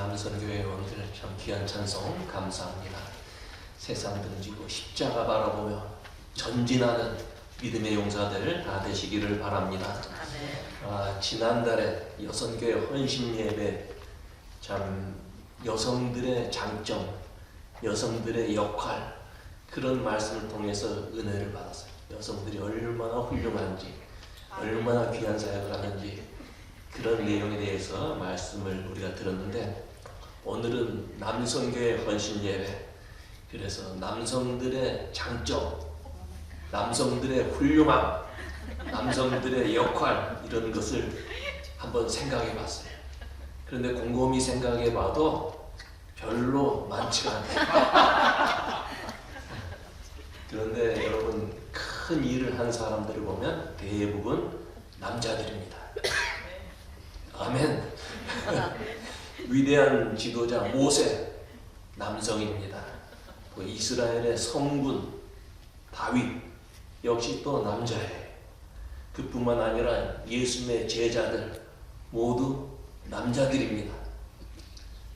남선교회 원들 참 귀한 찬송 감사합니다. 세상 등지고 십자가 바라보며 전진하는 믿음의 용사들 다 되시기를 바랍니다. 지난달에 여선교회 헌신 예배 참 여성들의 장점, 여성들의 역할 그런 말씀을 통해서 은혜를 받았어요. 여성들이 얼마나 훌륭한지, 얼마나 귀한 사역을 하는지 그런 내용에 대해서 말씀을 우리가 들었는데, 오늘은 남성교회 헌신 예배, 그래서 남성들의 장점, 남성들의 훌륭함, 남성들의 역할 이런 것을 한번 생각해 봤어요. 그런데 곰곰이 생각해 봐도 별로 많지가 않아요. 그런데 여러분, 큰 일을 한 사람들을 보면 대부분 남자들입니다. 아멘. 위대한 지도자 모세 남성입니다. 이스라엘의 성군 다윗 역시 또 남자예요. 그뿐만 아니라 예수님의 제자들 모두 남자들입니다.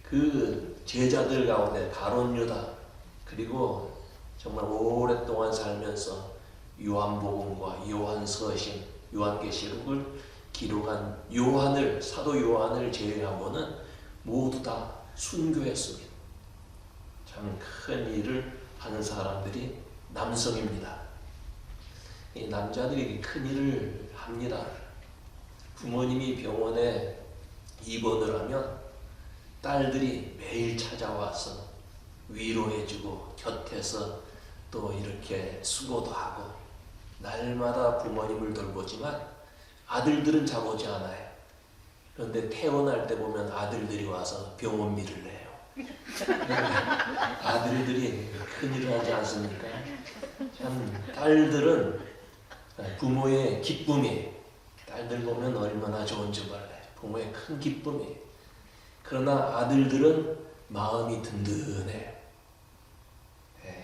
그 제자들 가운데 가룟 유다, 그리고 정말 오랫동안 살면서 요한복음과 요한서신, 요한계시록을 기록한 요한을, 사도 요한을 제외하고는 모두 다 순교했습니다. 참 큰 일을 하는 사람들이 남성입니다. 이 남자들이 큰 일을 합니다. 부모님이 병원에 입원을 하면 딸들이 매일 찾아와서 위로해주고 곁에서 또 이렇게 수고도 하고 날마다 부모님을 돌보지만 아들들은 잘 오지 않아요. 그런데 퇴원할 때 보면 아들들이 와서 병원비를 내요. 아들들이 큰일을 하지 않습니까? 참 딸들은 부모의 기쁨이, 딸들 보면 얼마나 좋은지 몰라요. 부모의 큰 기쁨이. 그러나 아들들은 마음이 든든해요.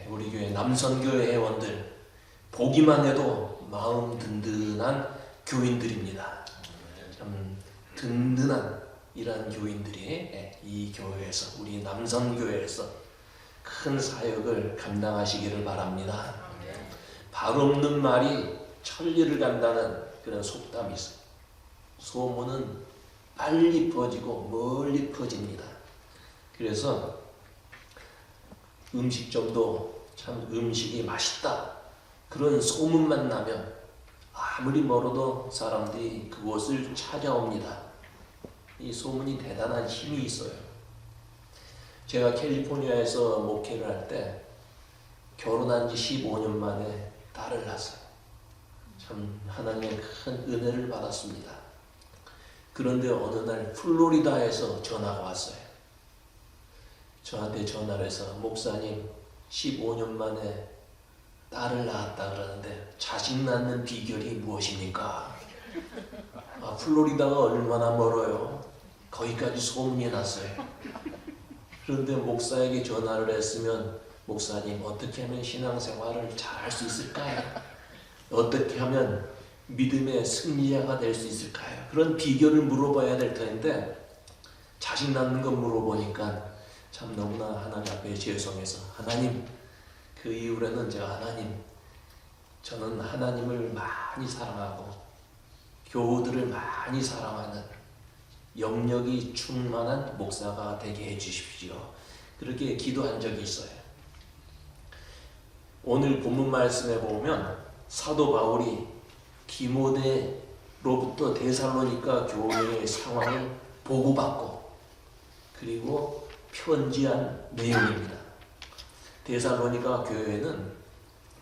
우리 교회 남선교회 회원들 보기만 해도 마음 든든한 교인들입니다. 참 든든한 이런 교인들이 이 교회에서, 우리 남선교회에서 큰 사역을 감당하시기를 바랍니다. 발 없는 말이 천리를 간다는 그런 속담이 있어요. 소문은 빨리 퍼지고 멀리 퍼집니다. 그래서 음식점도 참 음식이 맛있다 그런 소문만 나면 아무리 멀어도 사람들이 그곳을 찾아옵니다. 이 소문이 대단한 힘이 있어요. 제가 캘리포니아에서 목회를 할 때 결혼한 지 15년 만에 딸을 낳았어요. 참 하나님의 큰 은혜를 받았습니다. 그런데 어느 날 플로리다에서 전화가 왔어요. 저한테 전화를 해서, 목사님 15년 만에 딸을 낳았다 그러는데 자식 낳는 비결이 무엇입니까? 플로리다가 얼마나 멀어요. 거기까지 소문이 났어요. 그런데 목사에게 전화를 했으면, 목사님 어떻게 하면 신앙생활을 잘할 수 있을까요? 어떻게 하면 믿음의 승리자가 될 수 있을까요? 그런 비결을 물어봐야 될 텐데 자식 낳는 거 물어보니까 참 너무나 하나님 앞에 죄송해서, 하나님, 그 이후로는 제가 하나님, 저는 하나님을 많이 사랑하고 교우들을 많이 사랑하는 영역이 충만한 목사가 되게 해주십시오. 그렇게 기도한 적이 있어요. 오늘 본문 말씀에 보면 사도 바울이 디모데로부터 데살로니가 교회의 상황을 보고받고 그리고 편지한 내용입니다. 데살로니가 교회는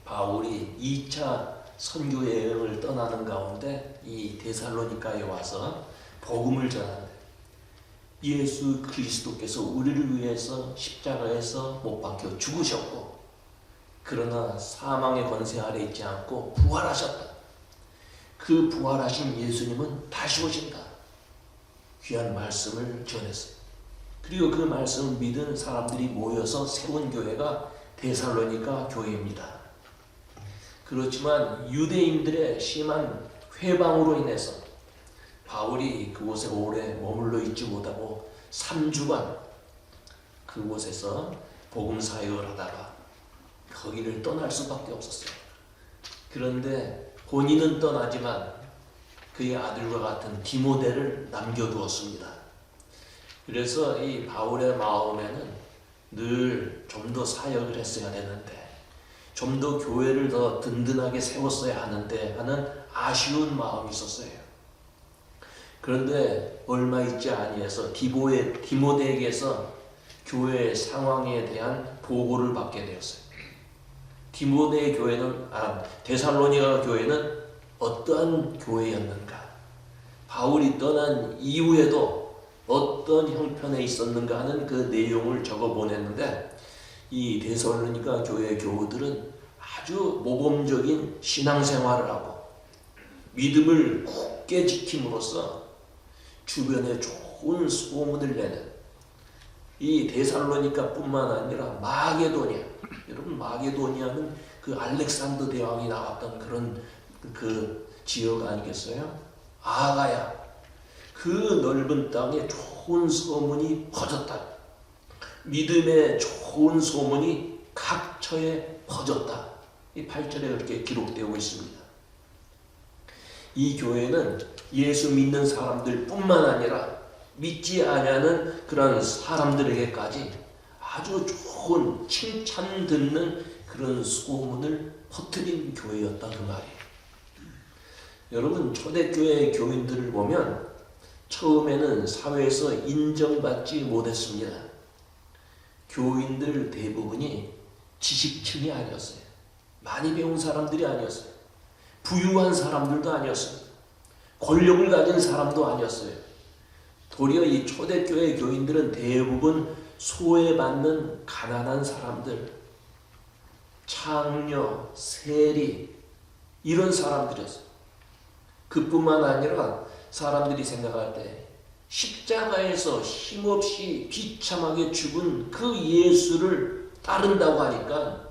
바울이 2차 선교 여행을 떠나는 가운데 이 데살로니가에 와서 복음을 전하는데, 예수 그리스도께서 우리를 위해서 십자가에서 못 박혀 죽으셨고 그러나 사망의 권세 아래 있지 않고 부활하셨다. 그 부활하신 예수님은 다시 오신다. 귀한 말씀을 전했어요. 그리고 그 말씀을 믿은 사람들이 모여서 세운 교회가 데살로니가 교회입니다. 그렇지만 유대인들의 심한 회방으로 인해서 바울이 그곳에 오래 머물러 있지 못하고 3주간 그곳에서 복음 사역을 하다가 거기를 떠날 수밖에 없었어요. 그런데 본인은 떠나지만 그의 아들과 같은 디모데를 남겨두었습니다. 그래서 이 바울의 마음에는 늘 좀 더 사역을 했어야 되는데, 좀 더 교회를 더 든든하게 세웠어야 하는데 하는 아쉬운 마음이 있었어요. 그런데 얼마 있지 아니해서 디모데에게서 교회의 상황에 대한 보고를 받게 되었어요. 디모데의 교회는, 데살로니가 교회는 어떠한 교회였는가? 바울이 떠난 이후에도 어떤 형편에 있었는가 하는 그 내용을 적어 보냈는데, 이 데살로니가 교회의 교우들은 아주 모범적인 신앙생활을 하고 믿음을 굳게 지킴으로써 주변에 좋은 소문을 내는, 이 데살로니가 뿐만 아니라 마게도니아, 여러분 마게도니아는 그 알렉산더 대왕이 나왔던 그런 그 지역 아니겠어요? 아가야, 그 넓은 땅에 좋은 소문이 퍼졌다. 믿음의 좋은 소문이 각처에 퍼졌다. 이 8절에 그렇게 기록되고 있습니다. 이 교회는 예수 믿는 사람들 뿐만 아니라 믿지 아니하는 그런 사람들에게까지 아주 좋은 칭찬 듣는 그런 소문을 퍼뜨린 교회였다, 그 말이에요. 여러분, 초대교회 교인들을 보면 처음에는 사회에서 인정받지 못했습니다. 교인들 대부분이 지식층이 아니었어요. 많이 배운 사람들이 아니었어요. 부유한 사람들도 아니었어요. 권력을 가진 사람도 아니었어요. 도리어 이 초대교회 교인들은 대부분 소외받는 가난한 사람들, 창녀, 세리, 이런 사람들이었어요. 그뿐만 아니라 사람들이 생각할 때 십자가에서 힘없이 비참하게 죽은 그 예수를 따른다고 하니까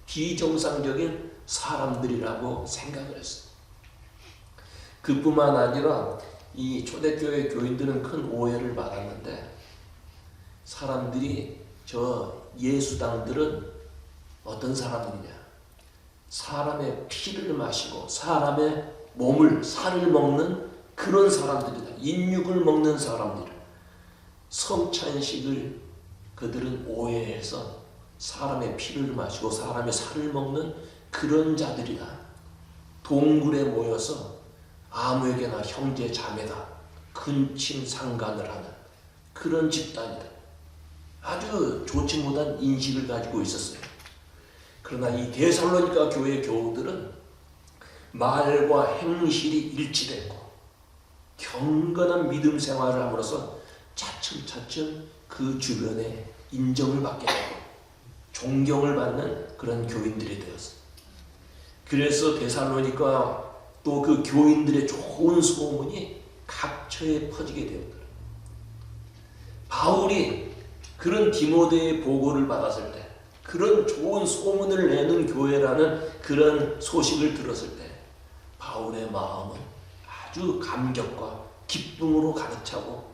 비정상적인 사람들이라고 생각을 했어요. 그뿐만 아니라 이 초대교회 교인들은 큰 오해를 받았는데, 사람들이 저 예수당들은 어떤 사람들이냐? 사람의 피를 마시고 사람의 몸을, 살을 먹는 그런 사람들이다. 인육을 먹는 사람들. 성찬식을 그들은 오해해서 사람의 피를 마시고 사람의 살을 먹는 그런 자들이다. 동굴에 모여서 아무에게나 형제 자매다, 근친 상간을 하는 그런 집단이다. 아주 좋지 못한 인식을 가지고 있었어요. 그러나 이 데살로니가 교회 교우들은 말과 행실이 일치됐고 경건한 믿음 생활을 함으로써 차츰차츰 그 주변에 인정을 받게 되고 존경을 받는 그런 교인들이 되었어요. 그래서 데살로니가 또 그 교인들의 좋은 소문이 각처에 퍼지게 되었더라. 바울이 그런 디모데의 보고를 받았을 때, 그런 좋은 소문을 내는 교회라는 그런 소식을 들었을 때 바울의 마음은 아주 감격과 기쁨으로 가득 차고,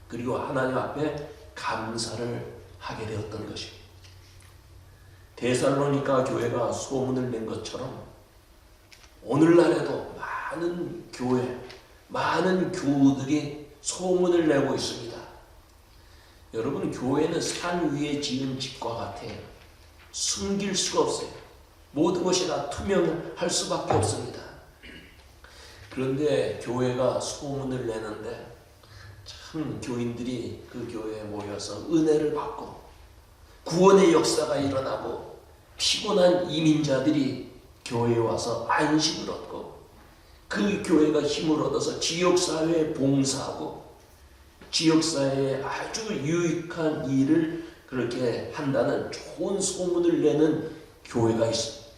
그리고 하나님 앞에 감사를 하게 되었던 것입니다. 데살로니가 교회가 소문을 낸 것처럼 오늘날에도 많은 교회, 많은 교우들이 소문을 내고 있습니다. 여러분, 교회는 산 위에 지은 집과 같아요. 숨길 수가 없어요. 모든 것이 다 투명할 수밖에 없습니다. 그런데 교회가 소문을 내는데 참 교인들이 그 교회에 모여서 은혜를 받고 구원의 역사가 일어나고 피곤한 이민자들이 교회에 와서 안식을 얻고 그 교회가 힘을 얻어서 지역사회에 봉사하고 지역사회에 아주 유익한 일을 그렇게 한다는 좋은 소문을 내는 교회가 있습니다.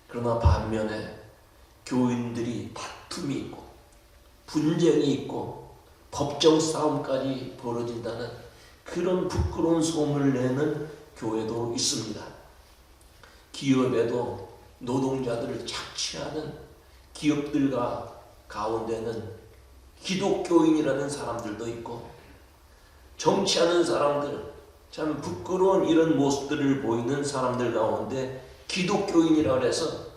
그러나 반면에 교인들이 다툼이 있고 분쟁이 있고 법정 싸움까지 벌어진다는 그런 부끄러운 소문을 내는 교회도 있습니다. 기업에도 노동자들을 착취하는 기업들과 가운데는 기독교인이라는 사람들도 있고, 정치하는 사람들, 참 부끄러운 이런 모습들을 보이는 사람들 가운데 기독교인이라 해서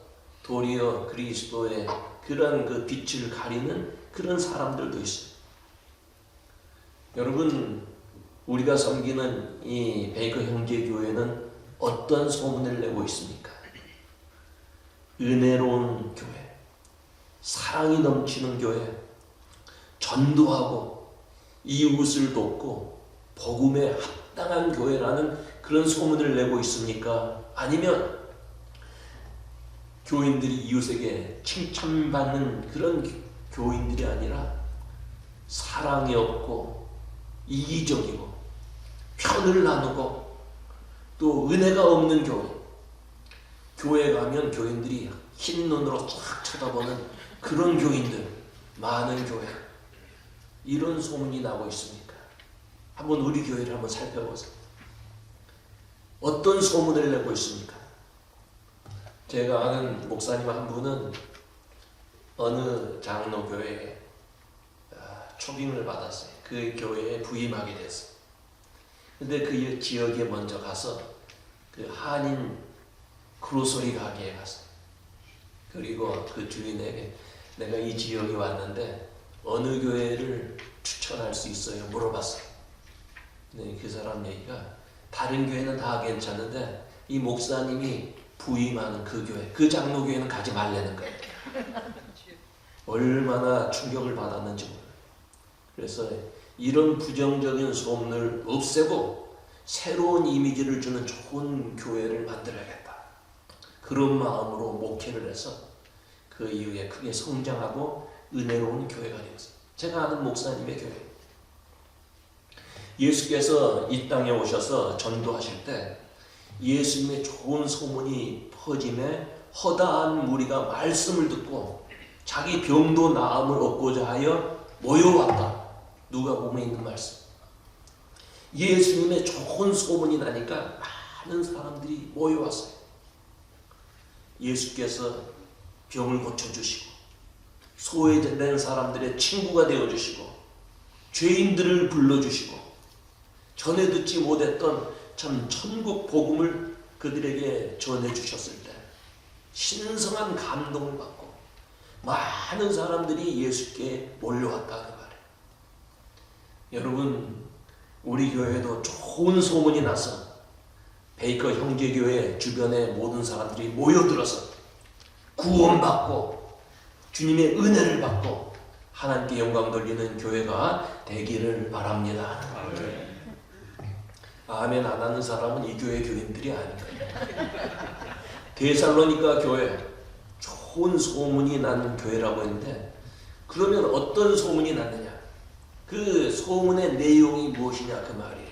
도리어 그리스도의 그런 그 빛을 가리는 그런 사람들도 있어요. 여러분, 우리가 섬기는 이 베이커 형제교회는 어떤 소문을 내고 있습니까? 은혜로운 교회, 사랑이 넘치는 교회, 전도하고 이웃을 돕고 복음에 합당한 교회라는 그런 소문을 내고 있습니까? 아니면 교인들이 이웃에게 칭찬받는 그런 교인들이 아니라 사랑이 없고 이기적이고 편을 나누고 또 은혜가 없는 교회 가면 교인들이 흰 눈으로 쫙 쳐다보는 그런 교인들 많은 교회, 이런 소문이 나고 있습니까? 한번 우리 교회를 한번 살펴보세요. 어떤 소문을 내고 있습니까? 제가 아는 목사님 한 분은 어느 장로교회에 초빙을 받았어요. 그 교회에 부임하게 됐어요. 근데 그 지역에 먼저 가서 그 한인 그로서리 가게에 갔어요. 그리고 그 주인에게 내가 이 지역에 왔는데 어느 교회를 추천할 수 있어요? 물어봤어요. 네, 그 사람 얘기가 다른 교회는 다 괜찮은데 이 목사님이 부임하는 그 교회, 그 장로교회는 가지 말라는 거예요. 얼마나 충격을 받았는지 몰라요. 그래서 이런 부정적인 소문을 없애고 새로운 이미지를 주는 좋은 교회를 만들어야겠다. 그런 마음으로 목회를 해서 그 이후에 크게 성장하고 은혜로운 교회가 되었어요. 제가 아는 목사님의 교회. 예수께서 이 땅에 오셔서 전도하실 때 예수님의 좋은 소문이 퍼짐에 허다한 무리가 말씀을 듣고 자기 병도 나음을 얻고자 하여 모여왔다. 누가복음에 있는 말씀. 예수님의 좋은 소문이 나니까 많은 사람들이 모여왔어요. 예수께서 병을 고쳐주시고 소외된 사람들의 친구가 되어주시고 죄인들을 불러주시고 전에 듣지 못했던 참 천국 복음을 그들에게 전해주셨을 때 신성한 감동을 받고 많은 사람들이 예수께 몰려왔다 그 말이에요. 여러분, 우리 교회도 좋은 소문이 나서 베이커 형제교회 주변의 모든 사람들이 모여들어서 구원받고 주님의 은혜를 받고 하나님께 영광 돌리는 교회가 되기를 바랍니다. 아멘 안 하는 사람은 이 교회 교인들이 아닌가요? 데살로니가 교회 좋은 소문이 난 교회라고 했는데 그러면 어떤 소문이 났느냐? 그 소문의 내용이 무엇이냐 그 말이에요.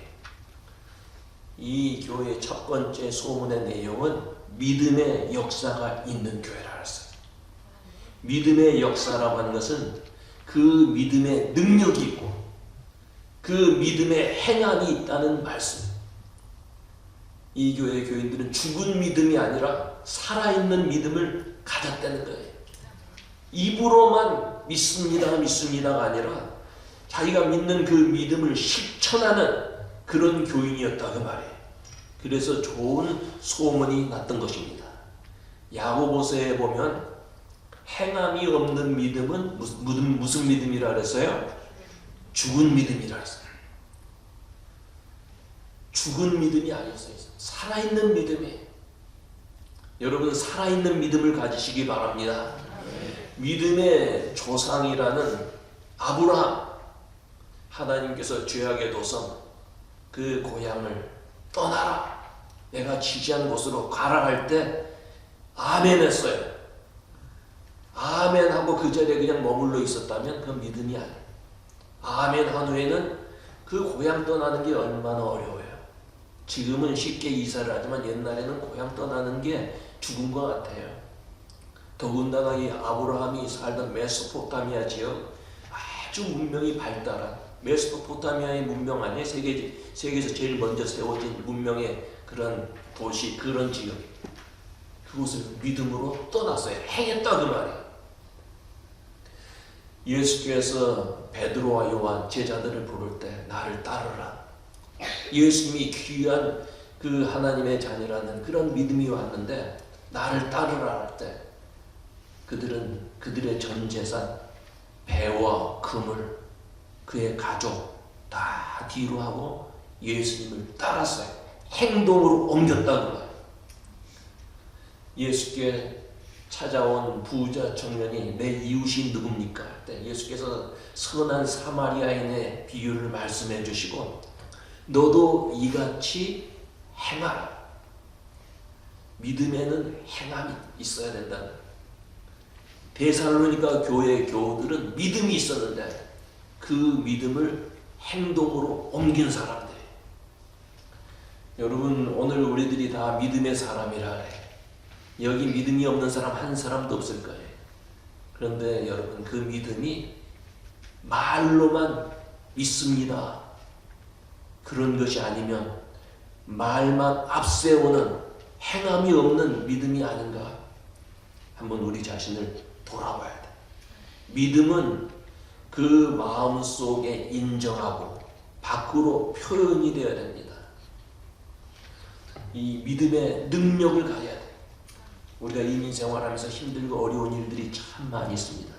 이 교회의 첫 번째 소문의 내용은 믿음의 역사가 있는 교회라 했어요. 믿음의 역사라고 하는 것은 그 믿음의 능력이 있고 그 믿음의 행함이 있다는 말씀. 이 교회의 교인들은 죽은 믿음이 아니라 살아있는 믿음을 가졌다는 거예요. 입으로만 믿습니다가 아니라 자기가 믿는 그 믿음을 실천하는 그런 교인이었다 그 말이에요. 그래서 좋은 소문이 났던 것입니다. 야고보서에 보면 행함이 없는 믿음은 무슨 믿음이라 그랬어요? 죽은 믿음이라 그랬어요. 죽은 믿음이 아니었어요. 살아있는 믿음이에요. 여러분 살아있는 믿음을 가지시기 바랍니다. 믿음의 조상이라는 아브라함, 하나님께서 죄악의 도성 그 고향을 떠나라, 내가 지시한 곳으로 가라 할 때 아멘 했어요. 아멘 하고 그 자리에 그냥 머물러 있었다면 그 믿음이 아니에요. 아멘 한 후에는 그 고향 떠나는 게 얼마나 어려워요. 지금은 쉽게 이사를 하지만 옛날에는 고향 떠나는 게 죽은 것 같아요. 더군다나 이 아브라함이 살던 메소포타미아 지역, 아주 문명이 발달한 메소포타미아의 문명 안에 세계에서 제일 먼저 세워진 문명의 그런 도시, 그런 지역, 그곳을 믿음으로 떠났어요. 행했다 그 말이에요. 예수께서 베드로와 요한 제자들을 부를 때 나를 따르라, 예수님이 귀한 그 하나님의 자녀라는 그런 믿음이 왔는데 나를 따르라 할 때 그들은 그들의 전 재산, 배와 금을, 그의 가족 다 뒤로 하고 예수님을 따랐어요. 행동으로 옮겼다는 거예요. 예수께 찾아온 부자 청년이 내 이웃이 누굽니까? 할 때 예수께서 선한 사마리아인의 비유를 말씀해 주시고 너도 이같이 행하라. 믿음에는 행함이 있어야 된다. 데살로니가 교회 교우들은 믿음이 있었는데 그 믿음을 행동으로 옮긴 사람들. 여러분 오늘 우리들이 다 믿음의 사람이라 해요. 여기 믿음이 없는 사람 한 사람도 없을 거예요. 그런데 여러분 그 믿음이 말로만 믿습니다. 그런 것이 아니면 말만 앞세우는 행함이 없는 믿음이 아닌가? 한번 우리 자신을 돌아봐야 돼. 믿음은 그 마음 속에 인정하고 밖으로 표현이 되어야 됩니다. 이 믿음의 능력을 가져야 돼. 우리가 이민 생활하면서 힘들고 어려운 일들이 참 많이 있습니다.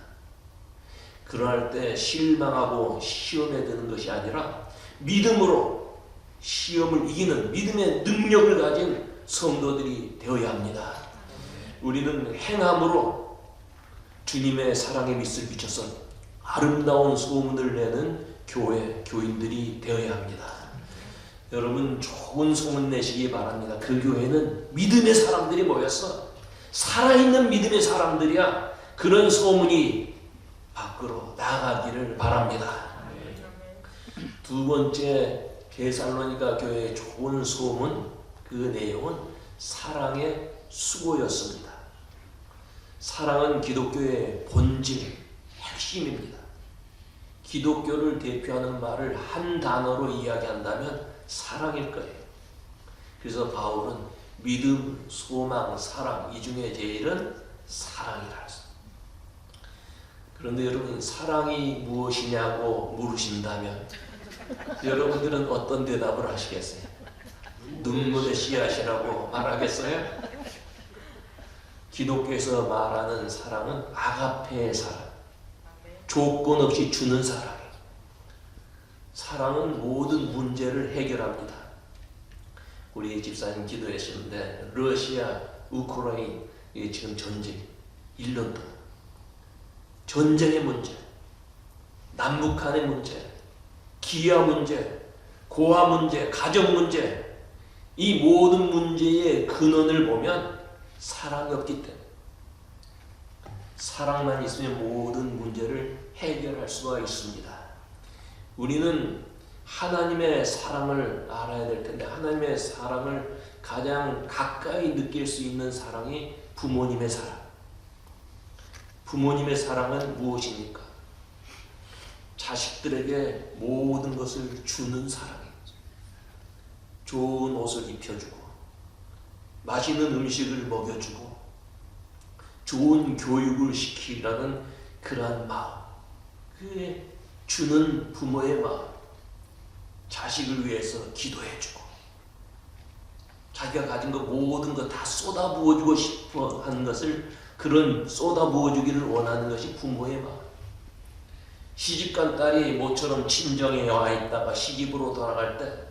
그럴 때 실망하고 시험에 드는 것이 아니라 믿음으로 시험을 이기는 믿음의 능력을 가진 성도들이 되어야 합니다. 우리는 행함으로 주님의 사랑의 빛을 비춰서 아름다운 소문을 내는 교회, 교인들이 되어야 합니다. 여러분 좋은 소문 내시기 바랍니다. 그 교회는 믿음의 사람들이 모여서 살아있는 믿음의 사람들이야 그런 소문이 밖으로 나가기를 바랍니다. 두 번째 데살로니가 교회의 좋은 소문, 그 내용은 사랑의 수고였습니다. 사랑은 기독교의 본질, 핵심입니다. 기독교를 대표하는 말을 한 단어로 이야기한다면 사랑일 거예요. 그래서 바울은 믿음, 소망, 사랑 이 중에 제일은 사랑이라 했어요. 그런데 여러분 사랑이 무엇이냐고 물으신다면 여러분들은 어떤 대답을 하시겠어요? 눈물의 씨앗이라고 말하겠어요? 기독교에서 말하는 사랑은 아가페의 사랑, 조건 없이 주는 사랑이에요. 사랑은 모든 문제를 해결합니다. 우리 집사님 기도하시는데 러시아, 우크라이나 지금 전쟁 1년 동안 전쟁의 문제, 남북한의 문제, 기아 문제, 고아 문제, 가정 문제 이 모든 문제의 근원을 보면 사랑이 없기 때문에 사랑만 있으면 모든 문제를 해결할 수가 있습니다. 우리는 하나님의 사랑을 알아야 될 텐데 하나님의 사랑을 가장 가까이 느낄 수 있는 사랑이 부모님의 사랑. 부모님의 사랑은 무엇입니까? 자식들에게 모든 것을 주는 사랑이에요. 좋은 옷을 입혀주고 맛있는 음식을 먹여주고 좋은 교육을 시키라는 그러한 마음, 그게 주는 부모의 마음. 자식을 위해서 기도해주고 자기가 가진 것 모든 것 다 쏟아부어주고 싶어 하는 것을 그런 쏟아부어주기를 원하는 것이 부모의 마음. 시집간 딸이 모처럼 친정에 와 있다가 시집으로 돌아갈 때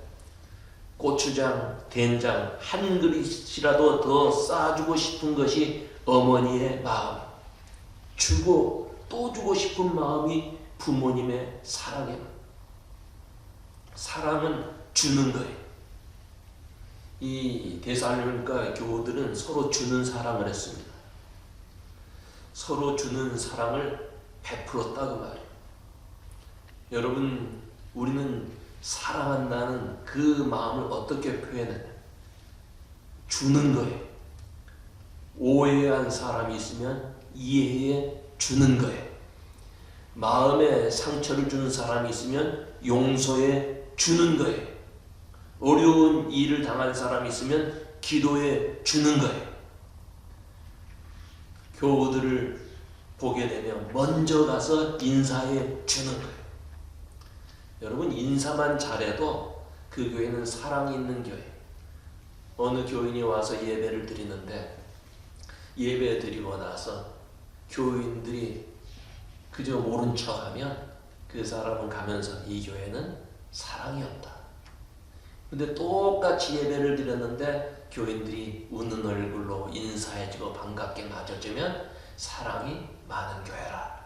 고추장, 된장 한 그릇이라도 더 쌓아주고 싶은 것이 어머니의 마음. 주고 또 주고 싶은 마음이 부모님의 사랑이에요. 사랑은 주는 거예요. 이 데살로니가 교우들은 서로 주는 사랑을 했습니다. 서로 주는 사랑을 베풀었다 그 말이에요. 여러분 우리는 사랑한다는 그 마음을 어떻게 표현하냐? 주는 거예요. 오해한 사람이 있으면 이해해 주는 거예요. 마음에 상처를 주는 사람이 있으면 용서해 주는 거예요. 어려운 일을 당한 사람이 있으면 기도해 주는 거예요. 교우들을 보게 되면 먼저 가서 인사해 주는 거예요. 여러분 인사만 잘해도 그 그 교회는 사랑이 있는 교회. 어느 교인이 와서 예배를 드리는데 예배 드리고 나서 교인들이 그저 모른 척하면 그 사람은 가면서 이 교회는 사랑이 없다. 근데 똑같이 예배를 드렸는데 교인들이 웃는 얼굴로 인사해주고 반갑게 맞아주면 사랑이 많은 교회라.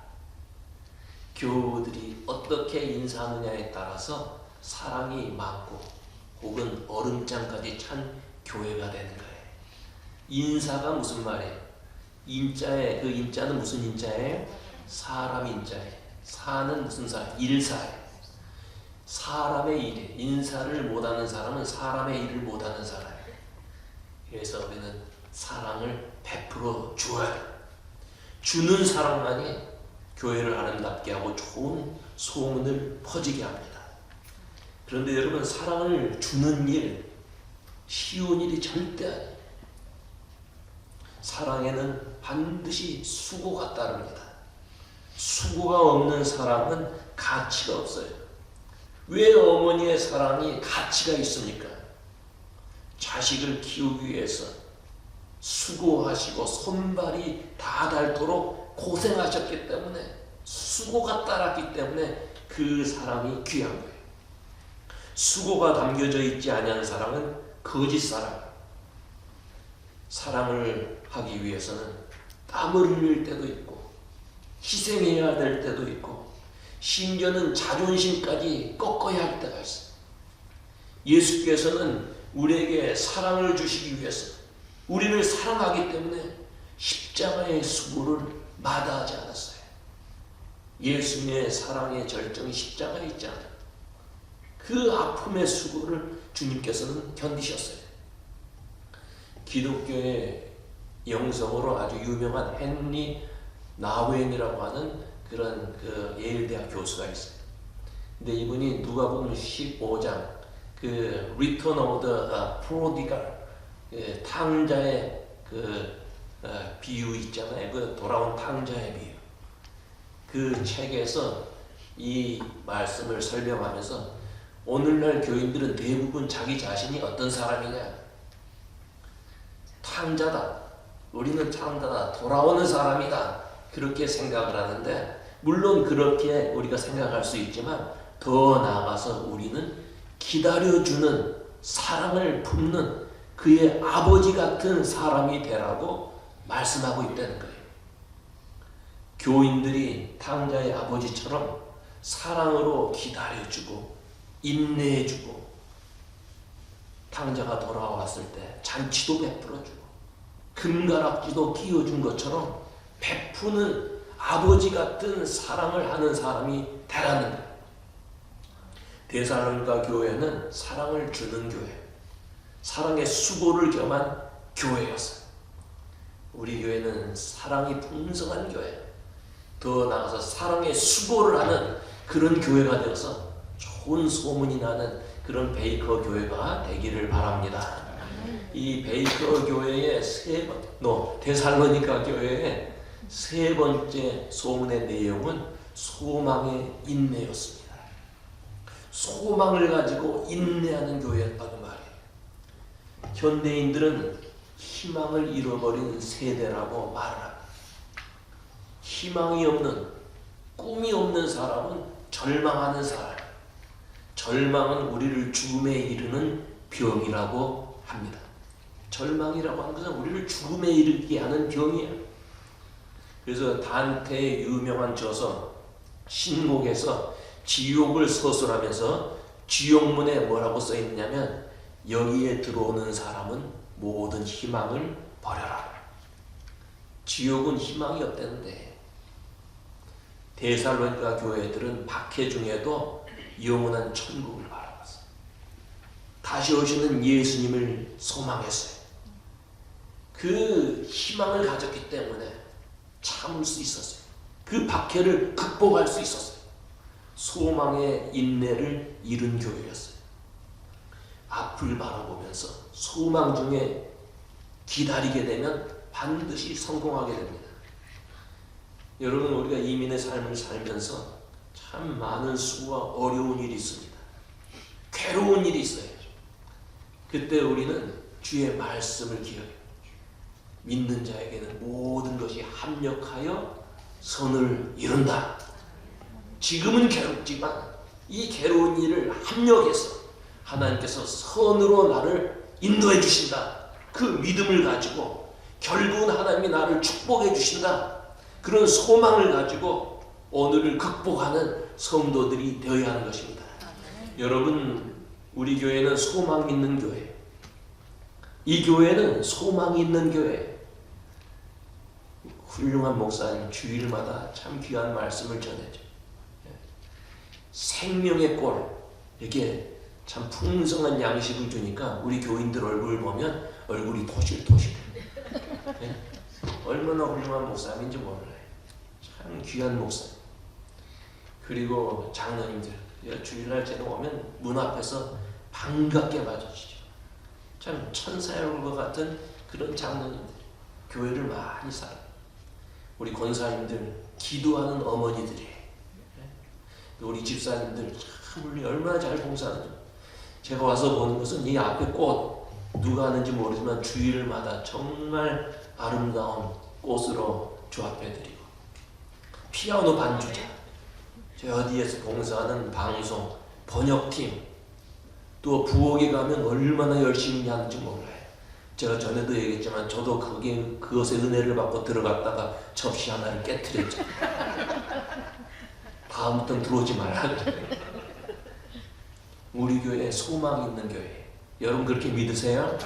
교우들이 어떻게 인사하느냐에 따라서 사랑이 많고 혹은 얼음장까지 찬 교회가 되는 거예요. 인사가 무슨 말이에요? 인자에, 그 인자는 무슨 인자예요? 사람 인자예요. 사는 무슨 사? 일사예요. 사람의 일에 인사를 못하는 사람은 사람의 일을 못하는 사람이에요. 그래서 우리는 사랑을 베풀어 주어야 해요. 주는 사랑만이 교회를 아름답게 하고 좋은 소문을 퍼지게 합니다. 그런데 여러분, 사랑을 주는 일 쉬운 일이 절대 아니에요. 사랑에는 반드시 수고가 따릅니다. 수고가 없는 사랑은 가치가 없어요. 왜 어머니의 사랑이 가치가 있습니까? 자식을 키우기 위해서 수고하시고 손발이 다 닳도록 고생하셨기 때문에, 수고가 따랐기 때문에 그 사랑이 귀한 거예요. 수고가 담겨져 있지 아니한 사랑은 거짓 사랑. 사랑을 하기 위해서는 땀을 흘릴 때도 있고 희생해야 될 때도 있고 심지어는 자존심까지 꺾어야 할 때가 있어요. 예수께서는 우리에게 사랑을 주시기 위해서, 우리를 사랑하기 때문에 십자가의 수고를 마다하지 않았어요. 예수님의 사랑의 절정이 십자가에 있지 않아요. 그 아픔의 수고를 주님께서는 견디셨어요. 기독교의 영성으로 아주 유명한 헨리 나우엔이라고 하는 그런 그 예일대학 교수가 있어요. 근데 이분이 누가복음 15장 그 Return of the Prodigal, 탕자의 그 비유 있잖아요. 그 돌아온 탕자의 비유. 그 책에서 이 말씀을 설명하면서 오늘날 교인들은 대부분 자기 자신이 어떤 사람이냐? 탕자다. 우리는 탕자다. 돌아오는 사람이다. 그렇게 생각을 하는데, 물론 그렇게 우리가 생각할 수 있지만 더 나아가서 우리는 기다려주는, 사랑을 품는 그의 아버지 같은 사람이 되라고 말씀하고 있다는 거예요. 교인들이 탕자의 아버지처럼 사랑으로 기다려주고 인내해주고, 탕자가 돌아왔을 때 잔치도 베풀어주고 금가락지도 끼워준 것처럼 베푸는 아버지 같은 사랑을 하는 사람이 되라는 거예요. 데살로니가 교회는 사랑을 주는 교회, 사랑의 수고를 겸한 교회였어요. 우리 교회는 사랑이 풍성한 교회, 더 나아가서 사랑의 수고를 하는 그런 교회가 되어서 좋은 소문이 나는 그런 베이커 교회가 되기를 바랍니다. 이 베이커 교회의 데살로니가 교회의 세 번째 소문의 내용은 소망의 인내였습니다. 소망을 가지고 인내하는 교회였다고 말해요. 현대인들은 희망을 잃어버린 세대라고 말을 합니다. 희망이 없는, 꿈이 없는 사람은 절망하는 사람. 절망은 우리를 죽음에 이르는 병이라고 합니다. 절망이라고 하는 것은 우리를 죽음에 이르게 하는 병이에요. 그래서 단테의 유명한 저서 신곡에서 지옥을 서술하면서 지옥문에 뭐라고 써 있냐면, 여기에 들어오는 사람은 모든 희망을 버려라. 지옥은 희망이 없다는데, 데살로니가 교회들은 박해 중에도 영원한 천국을 바라봤어요. 다시 오시는 예수님을 소망했어요. 그 희망을 가졌기 때문에 참을 수 있었어요. 그 박해를 극복할 수 있었어요. 소망의 인내를 이룬 교회였어요. 앞을 바라보면서 소망 중에 기다리게 되면 반드시 성공하게 됩니다. 여러분, 우리가 이민의 삶을 살면서 참 많은 수고와 어려운 일이 있습니다. 괴로운 일이 있어요. 그때 우리는 주의 말씀을 기억해요. 믿는 자에게는 모든 것이 합력하여 선을 이룬다. 지금은 괴롭지만 이 괴로운 일을 합력해서 하나님께서 선으로 나를 인도해 주신다. 그 믿음을 가지고 결국은 하나님이 나를 축복해 주신다. 그런 소망을 가지고 오늘을 극복하는 성도들이 되어야 하는 것입니다. 여러분, 우리 교회는 소망 있는 교회예요. 이 교회는 소망이 있는 교회예요. 훌륭한 목사님 주일마다 참 귀한 말씀을 전해줘. 생명의 꼴, 이렇게 참 풍성한 양식을 주니까 우리 교인들 얼굴 보면 얼굴이 토실토실. 얼마나 훌륭한 목사님인지 몰라요. 참 귀한 목사님. 그리고 장로님들 주일날 제가 오면 문 앞에서 반갑게 맞아주죠. 참 천사의 얼굴 같은 그런 장로님들. 교회를 많이 살아요. 우리 권사님들 기도하는 어머니들이에요. 우리 집사님들 참 우리 얼마나 잘 봉사하는지. 제가 와서 보는 것은 이 앞에 꽃 누가 하는지 모르지만 주일마다 정말 아름다운 꽃으로 조합해드리고 피아노 반주자, 저 어디에서 봉사하는 방송 번역팀, 또 부엌에 가면 얼마나 열심히 하는지 몰라요. 제가 전에도 얘기했지만 저도 그것에 은혜를 받고 들어갔다가 접시 하나를 깨트렸죠. 다음부터는 들어오지 말라 그래요. 우리 교회 소망이 있는 교회. 여러분 그렇게 믿으세요?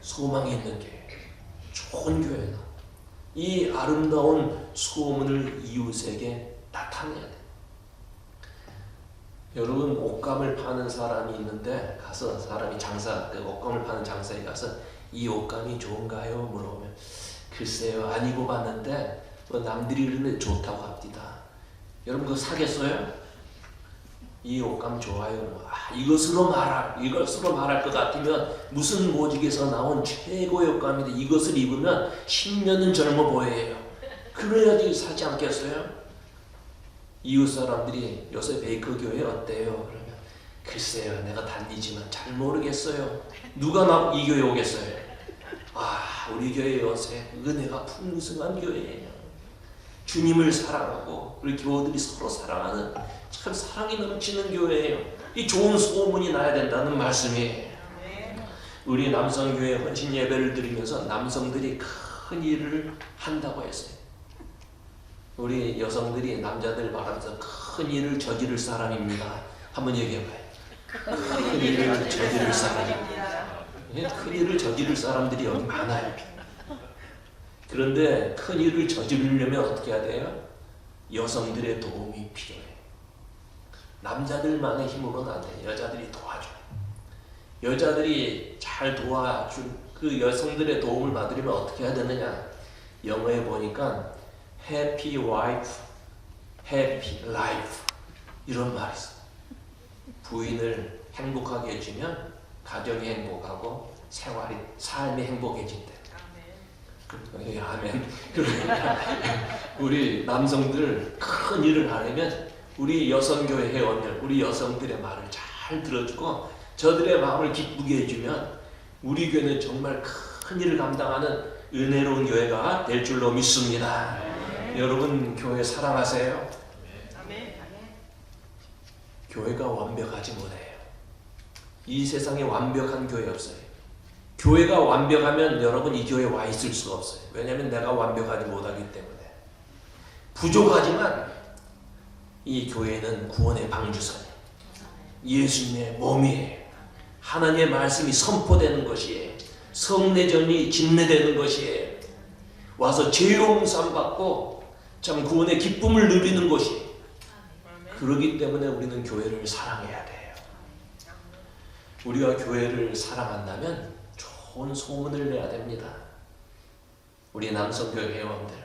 소망이 있는 교회. 좋은 교회다. 이 아름다운 소문을 이웃에게 나타내야 돼. 여러분 옷감을 파는 사람이 있는데 가서 사람이 옷감을 파는 장사에 가서 이 옷감이 좋은가요? 물어보면 글쎄요 안 입어봤는데 남들이 그러는데 좋다고 합니다. 여러분 그거 사겠어요? 이 옷감 좋아요. 이것으로 말할 것 같으면 무슨 모직에서 나온 최고의 옷감인데 이것을 입으면 10년은 젊어 보여요. 그래야지 사지 않겠어요? 이웃 사람들이 요새 베이커 교회 어때요? 그러면 글쎄요 내가 다니지만 잘 모르겠어요. 누가 이 교회 오겠어요? 우리 교회 요새 은혜가 풍성한 교회예요. 주님을 사랑하고 우리 교우들이 서로 사랑하는 참 사랑이 넘치는 교회예요. 이 좋은 소문이 나야 된다는 말씀이에요. 우리 남성교회 헌신 예배를 드리면서 남성들이 큰 일을 한다고 했어요. 우리 여성들이 남자들 말하면서 큰 일을 저지를 사람입니다. 한번 얘기해봐요. 큰 일을 저지를 사람입니다. 큰 일을 저지를 사람들이 여기 많아요. 그런데 큰 일을 저지르려면 어떻게 해야 돼요? 여성들의 도움이 필요해요. 남자들만의 힘으로는 안 돼요. 여자들이 도와줘요. 여자들이 잘 도와준 그 여성들의 도움을 받으려면 어떻게 해야 되느냐? 영어에 보니까 Happy wife, happy life 이런 말이 있어요. 부인을 행복하게 해주면 가정이 행복하고 삶이 행복해진대. 아멘. 그러니까 우리 남성들 큰 일을 하려면 우리 여성교회 회원들, 우리 여성들의 말을 잘 들어주고 저들의 마음을 기쁘게 해주면 우리 교회는 정말 큰 일을 감당하는 은혜로운 교회가 될 줄로 믿습니다. 여러분 교회 사랑하세요? 교회가 완벽하지 못해요. 이 세상에 완벽한 교회 없어요. 교회가 완벽하면 여러분 이 교회에 와 있을 수가 없어요. 왜냐하면 내가 완벽하지 못하기 때문에. 부족하지만 이 교회는 구원의 방주선이에요. 예수님의 몸이에요. 하나님의 말씀이 선포되는 것이에요. 성례전이 진례되는 것이에요. 와서 죄용산 받고 참 구원의 기쁨을 누리는 것이에요. 그러기 때문에 우리는 교회를 사랑해야 돼요. 우리가 교회를 사랑한다면 좋은 소문을 내야 됩니다. 우리 남성교회 회원들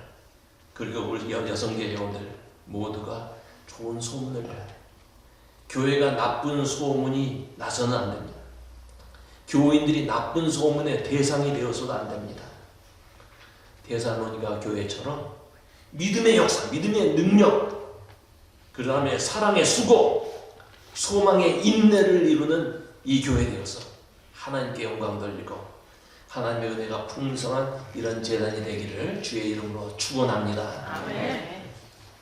그리고 우리 여성교회 회원들 모두가 좋은 소문을 내야 돼요. 교회가 나쁜 소문이 나서는 안 됩니다. 교인들이 나쁜 소문의 대상이 되어서도 안 됩니다. 데살로니가 교회처럼 믿음의 역사, 믿음의 능력, 그 다음에 사랑의 수고, 소망의 인내를 이루는 이 교회 되어서 하나님께 영광 돌리고 하나님의 은혜가 풍성한 이런 재단이 되기를 주의 이름으로 축원합니다. 아멘.